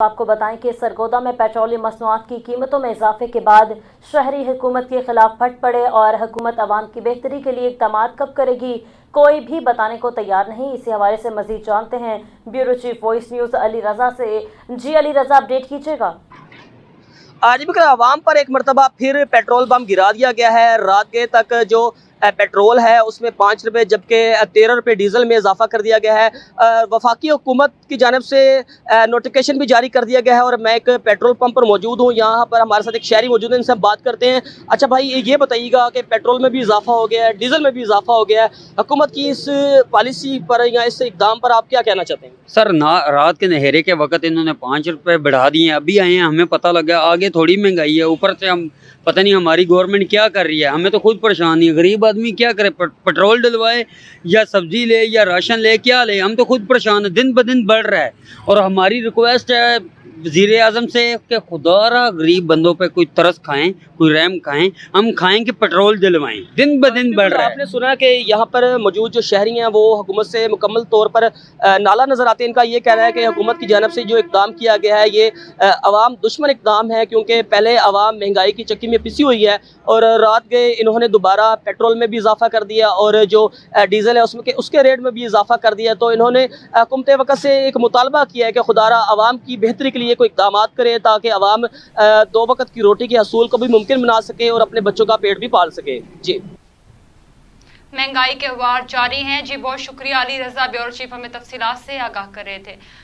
आपको बताएं कि सरगोदा में पेट्रोलियम मसनूआत की कीमतों में इजाफे के बाद शहरी हुकूमत के खिलाफ फट पड़े और हुकूमत अवाम की बेहतरी के लिए इक़दामात कब करेगी, कोई भी बताने को तैयार नहीं। इसी हवाले से मजीद जानते हैं bureau chief Voice News Ali Raza से। जी अली रज़ा, अपडेट कीजिएगा। आज भी आवाम पर एक मरतबा फिर पेट्रोल बम गिरा दिया गया है। रात के तक जो पेट्रोल है उसमें 5 रुपये जबकि 13 रुपये डीजल में इजाफा कर दिया गया है। वफाकी हुकूमत की जानिब से नोटिफिकेशन भी जारी कर दिया गया है और मैं एक पेट्रोल पंप पर मौजूद हूँ। यहाँ पर हमारे साथ एक शहरी मौजूद है, इनसे हम बात करते हैं। अच्छा भाई, ये बताइएगा कि पेट्रोल में भी इजाफा हो गया है, डीजल में भी इजाफा हो गया है, हुकूमत की इस पॉलिसी पर या इस इकदाम पर आप क्या कहना चाहते हैं? सर रात के नहेरे के वक्त इन्होंने 5 रुपए बढ़ा दिए हैं। अभी आए हैं, हमें पता लगा आगे थोड़ी महंगाई है, ऊपर से हम पता नहीं हमारी गवर्नमेंट क्या कर रही है। हमें तो खुद परेशानी है, गरीब आदमी क्या करे, पेट्रोल डलवाए या सब्जी ले या राशन ले, क्या ले, हम तो खुद परेशान है। दिन ब दिन बढ़ रहा है और हमारी रिक्वेस्ट है वज़ीर आज़म से कि खुदा गरीब बंदों पे कोई तरस खाएं, कोई रहम खाएं, हम खाएं कि पेट्रोल डलवाएं। दिन ब दिन बढ़ रहा है। आपने सुना कि यहाँ पर मौजूद जो शहरी हैं वो हुकूमत से मुकम्मल तौर पर नाला नज़र आते हैं। इनका ये कहना है कि हुकूमत की जानिब से जो इक़दाम किया गया है ये अवाम दुश्मन इक़दाम है, क्योंकि पहले अवाम महंगाई की चक्की में पिसी हुई है और रात गए इन्होंने दोबारा पेट्रोल में भी इजाफा कर दिया और जो डीजल है उसके रेट में भी इजाफा कर दिया। तो इन्होंने हुकूमत वक्त से एक मुतालबा किया है कि खुदारा अवाम की बेहतरी के लिए कोई इक़दामात करे ताकि अवाम 2 वक्त की रोटी के हसूल को भी मुमकिन बना सके और अपने बच्चों का पेट भी पाल सके। जी, महंगाई के वार जारी हैं। जी बहुत शुक्रिया अली रज़ा, ब्यूरो चीफ हमें तफसीलात से आगाह कर रहे थे।